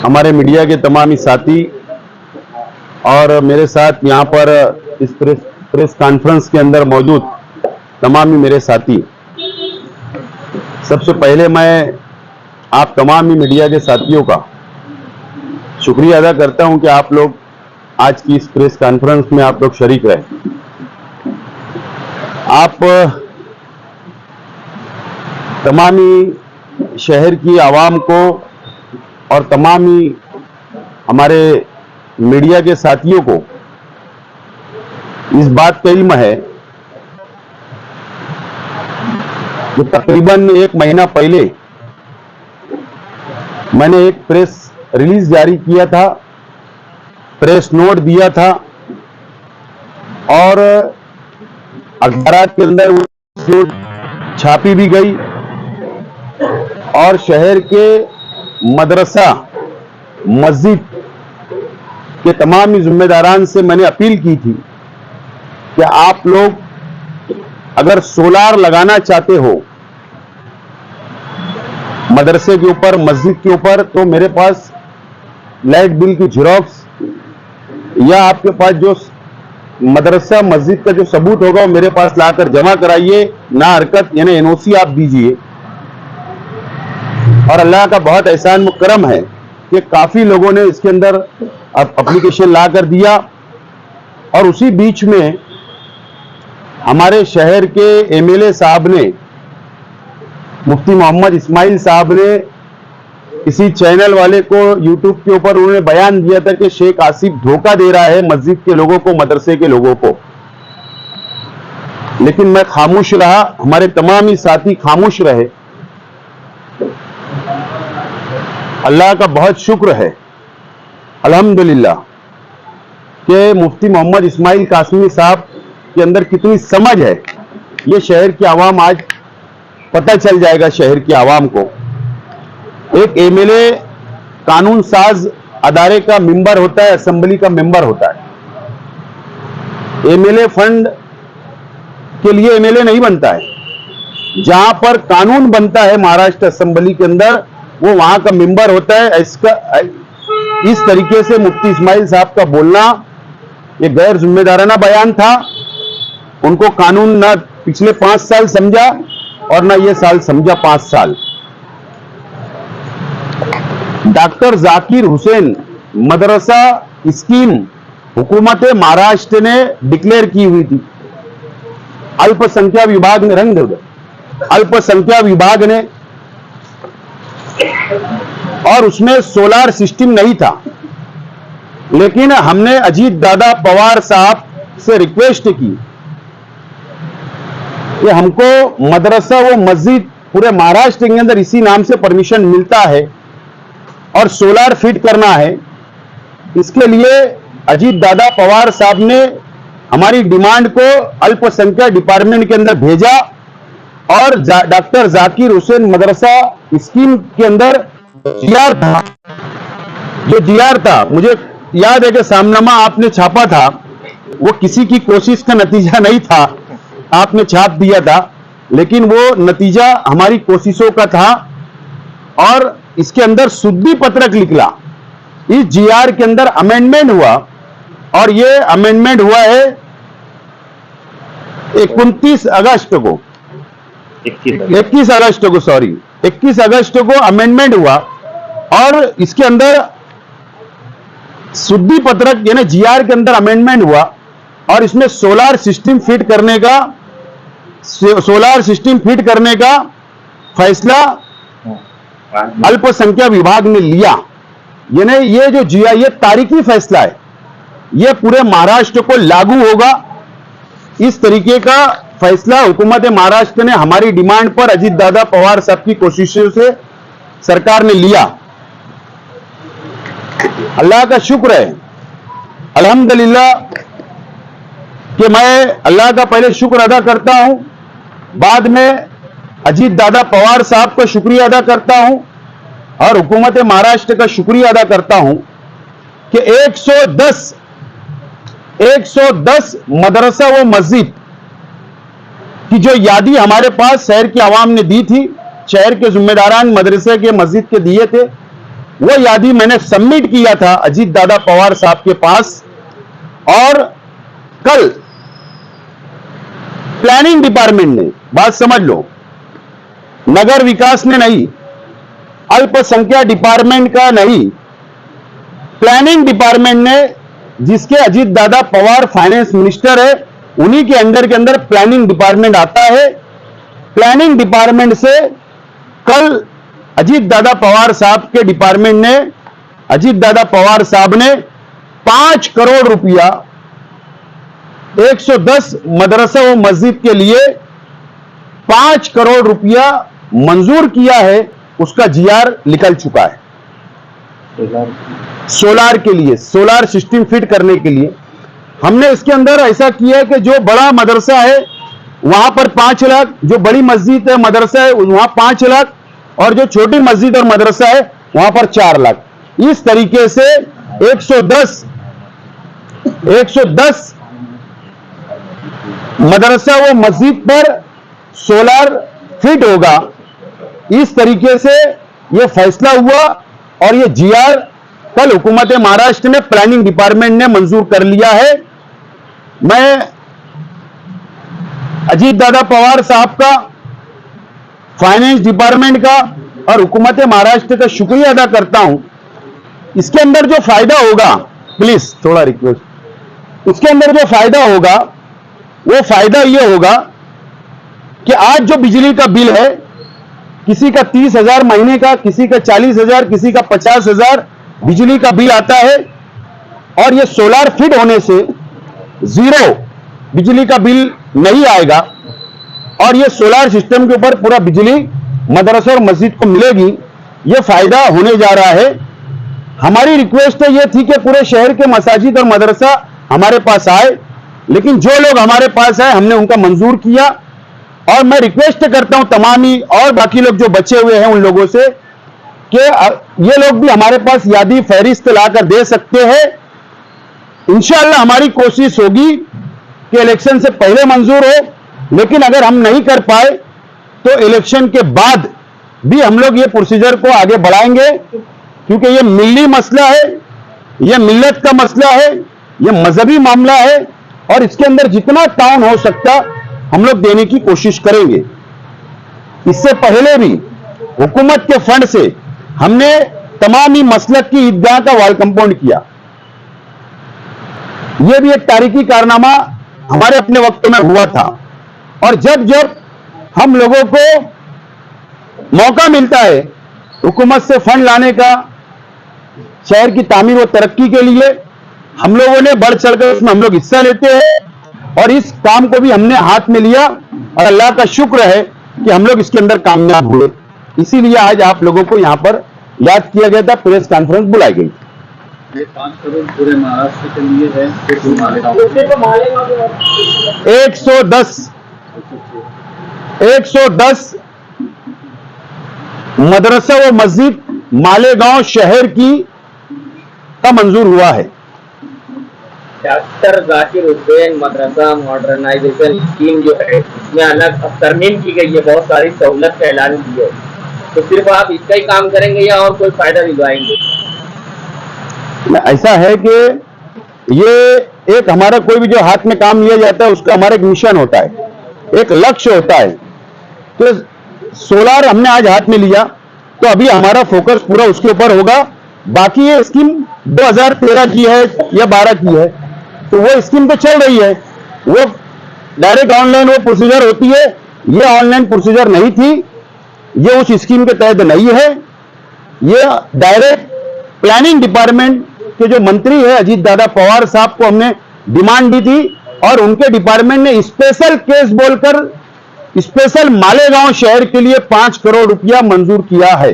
हमारे मीडिया के तमाम ही साथी और मेरे साथ यहाँ पर इस प्रेस कॉन्फ्रेंस के अंदर मौजूद तमाम ही मेरे साथी, सबसे पहले मैं आप तमाम ही मीडिया के साथियों का शुक्रिया अदा करता हूं कि आप लोग आज की इस प्रेस कॉन्फ्रेंस में आप लोग शरीक रहे। आप तमाम ही शहर की आवाम को और तमाम ही हमारे मीडिया के साथियों को इस बात का इल्म है कि तकरीबन 1 महीना पहले मैंने एक प्रेस रिलीज जारी किया था, प्रेस नोट दिया था और अखबार के अंदर जो छापी भी गई और शहर के मदरसा मस्जिद के तमाम ही जिम्मेदारान से मैंने अपील की थी कि आप लोग अगर सोलार लगाना चाहते हो मदरसे के ऊपर, मस्जिद के ऊपर, तो मेरे पास लाइट बिल की झेरॉक्स या आपके पास जो मदरसा मस्जिद का जो सबूत होगा वो मेरे पास लाकर जमा कराइए, ना हरकत यानी एनओसी आप दीजिए। और अल्लाह का बहुत एहसान करम है कि काफी लोगों ने इसके अंदर एप्लीकेशन ला कर दिया। और उसी बीच में हमारे शहर के एमएलए साहब ने, मुफ्ती मोहम्मद इस्माइल साहब ने किसी चैनल वाले को यूट्यूब के ऊपर उन्होंने बयान दिया था कि शेख आसिफ धोखा दे रहा है मस्जिद के लोगों को, मदरसे के लोगों को। लेकिन मैं खामोश रहा, हमारे तमाम ही साथी खामोश रहे। अल्लाह का बहुत शुक्र है अल्हम्दुलिल्लाह कि मुफ्ती मोहम्मद इस्माइल कासमी साहब के अंदर कितनी समझ है, ये शहर की आवाम आज पता चल जाएगा। शहर की आवाम को एक एमएलए कानून साज अदारे का मेंबर होता है, असेंबली का मेंबर होता है। एमएलए फंड के लिए एमएलए नहीं बनता है। जहां पर कानून बनता है महाराष्ट्र असेंबली के अंदर, वो वहां का मेंबर होता है। इस तरीके से मुफ्ती इस्माइल साहब का बोलना ये गैर जिम्मेदाराना बयान था। उनको कानून ना पिछले 5 साल समझा और ना ये साल समझा 5 साल। डॉक्टर जाकिर हुसैन मदरसा स्कीम हुकूमत महाराष्ट्र ने डिक्लेयर की हुई थी। अल्पसंख्यक विभाग ने अल्पसंख्यक विभाग ने, और उसमें सोलार सिस्टम नहीं था। लेकिन हमने अजीत दादा पवार साहब से रिक्वेस्ट की कि हमको मदरसा व मस्जिद पूरे महाराष्ट्र के अंदर इसी नाम से परमिशन मिलता है और सोलार फिट करना है। इसके लिए अजीत दादा पवार साहब ने हमारी डिमांड को अल्पसंख्यक डिपार्टमेंट के अंदर भेजा और डॉक्टर जाकिर हुसैन मदरसा स्कीम के अंदर जीआर था। जो जीआर था, मुझे याद है कि सामनामा आपने छापा था, वो किसी की कोशिश का नतीजा नहीं था, आपने छाप दिया था, लेकिन वो नतीजा हमारी कोशिशों का था। और इसके अंदर शुद्धि पत्रक निकला। इस जीआर के अंदर अमेंडमेंट हुआ और ये अमेंडमेंट हुआ है 21 अगस्त को 21 अगस्त को अमेंडमेंट हुआ। और इसके अंदर शुद्धि पत्रक यानी जीआर के अंदर अमेंडमेंट हुआ और इसमें सोलार सिस्टम फिट करने का फैसला अल्पसंख्यक विभाग ने लिया। यानी ये जो जीआर, ये तारीखी फैसला है, ये पूरे महाराष्ट्र को लागू होगा। इस तरीके का फैसला हुकूमत महाराष्ट्र ने हमारी डिमांड पर अजीत दादा पवार साहब की कोशिशों से सरकार ने लिया। अल्लाह का शुक्र है अल्हम्दुलिल्लाह कि मैं अल्लाह का पहले शुक्र अदा करता हूं, बाद में अजीत दादा पवार साहब का शुक्रिया अदा करता हूं और हुकूमत महाराष्ट्र का शुक्रिया अदा करता हूं कि 110 मदरसा व मस्जिद की जो यादी हमारे पास शहर की आवाम ने दी थी, शहर के जिम्मेदारान मदरसे के मस्जिद के दिए थे, वो यादी मैंने सबमिट किया था अजीत दादा पवार साहब के पास, और कल प्लानिंग डिपार्टमेंट ने, बात समझ लो, नगर विकास ने नहीं, अल्पसंख्यक डिपार्टमेंट का नहीं, प्लानिंग डिपार्टमेंट ने, जिसके अजीत दादा पवार फाइनेंस मिनिस्टर है, उन्हीं के अंदर प्लानिंग डिपार्टमेंट आता है। प्लानिंग डिपार्टमेंट से कल अजीत दादा पवार साहब के डिपार्टमेंट ने, अजीत दादा पवार साहब ने 5 करोड़ रुपया 110 मदरसा व मस्जिद के लिए 5 करोड़ रुपया मंजूर किया है। उसका जीआर निकल चुका है। सोलार के लिए, सोलार सिस्टम फिट करने के लिए हमने इसके अंदर ऐसा किया है कि जो बड़ा मदरसा है वहां पर 5 लाख, जो बड़ी मस्जिद है मदरसा है वहां 5 लाख, और जो छोटी मस्जिद और मदरसा है वहां पर 4 लाख। इस तरीके से 110 मदरसा व मस्जिद पर सोलार फिट होगा। इस तरीके से यह फैसला हुआ और यह जीआर कल हुकूमत महाराष्ट्र ने, प्लानिंग डिपार्टमेंट ने मंजूर कर लिया है। मैं अजीत दादा पवार साहब का, फाइनेंस डिपार्टमेंट का और हुकूमत महाराष्ट्र का शुक्रिया अदा करता हूं। इसके अंदर जो फायदा होगा, प्लीज थोड़ा रिक्वेस्ट, इसके अंदर जो फायदा होगा वो फायदा ये होगा कि आज जो बिजली का बिल है, किसी का 30,000 महीने का, किसी का 40,000, किसी का 50,000 बिजली का बिल आता है, और ये सोलार फिट होने से 0 बिजली का बिल नहीं आएगा, और ये सोलार सिस्टम के ऊपर पूरा बिजली मदरसा और मस्जिद को मिलेगी। ये फायदा होने जा रहा है। हमारी रिक्वेस्ट ये थी कि पूरे शहर के मसाजिद और मदरसा हमारे पास आए, लेकिन जो लोग हमारे पास आए हमने उनका मंजूर किया। और मैं रिक्वेस्ट करता हूं तमाम ही और बाकी लोग जो बचे हुए हैं उन लोगों से कि ये लोग भी हमारे पास यादी फहरिस्त लाकर दे सकते हैं। इंशाअल्लाह हमारी कोशिश होगी कि इलेक्शन से पहले मंजूर हो, लेकिन अगर हम नहीं कर पाए तो इलेक्शन के बाद भी हम लोग ये प्रोसीजर को आगे बढ़ाएंगे, क्योंकि ये मिल्ली मसला है, ये मिल्लत का मसला है, ये मजहबी मामला है, और इसके अंदर जितना ताउन हो सकता हम लोग देने की कोशिश करेंगे। इससे पहले भी हुकूमत के फंड से हमने तमाम ही मसलक की ईदगाह का वॉल कंपाउंड किया। यह भी एक तारीखी कारनामा हमारे अपने वक्त में हुआ था, और जब जब हम लोगों को मौका मिलता है हुकूमत से फंड लाने का शहर की तामीर व तरक्की के लिए, हम लोगों ने बढ़ चढ़कर उसमें हम लोग हिस्सा लेते हैं, और इस काम को भी हमने हाथ में लिया, और अल्लाह का शुक्र है कि हम लोग इसके अंदर कामयाब हुए। इसीलिए आज आप लोगों को यहां पर याद किया गया था, प्रेस कॉन्फ्रेंस बुलाई गई। 5 करोड़ पूरे महाराष्ट्र के लिए है, 110 मदरसा व मस्जिद मालेगांव शहर की का मंजूर हुआ है। डॉक्टर जाकिर हुसैन मदरसा मॉडर्नाइजेशन स्कीम जो है, इसमें अलग तरमीम की गई है, बहुत सारी सहूलत का ऐलान किया है, तो सिर्फ आप इसका ही काम करेंगे या और कोई फायदा दिलवाएंगे? ऐसा है कि ये एक हमारा कोई भी जो हाथ में काम लिया जाता है उसका हमारा एक मिशन होता है, एक लक्ष्य होता है। तो सोलार हमने आज हाथ में लिया, तो अभी हमारा फोकस पूरा उसके ऊपर होगा। बाकी ये स्कीम 2013 की है या 12 की है, तो वो स्कीम तो चल रही है, वो डायरेक्ट ऑनलाइन वो प्रोसीजर होती है। ये ऑनलाइन प्रोसीजर नहीं थी, ये उस स्कीम के तहत नहीं है। ये डायरेक्ट प्लानिंग डिपार्टमेंट के जो मंत्री है अजीत दादा पवार साहब को हमने डिमांड दी थी, और उनके डिपार्टमेंट ने स्पेशल केस बोलकर स्पेशल मालेगांव शहर के लिए 5 करोड़ रुपया मंजूर किया है।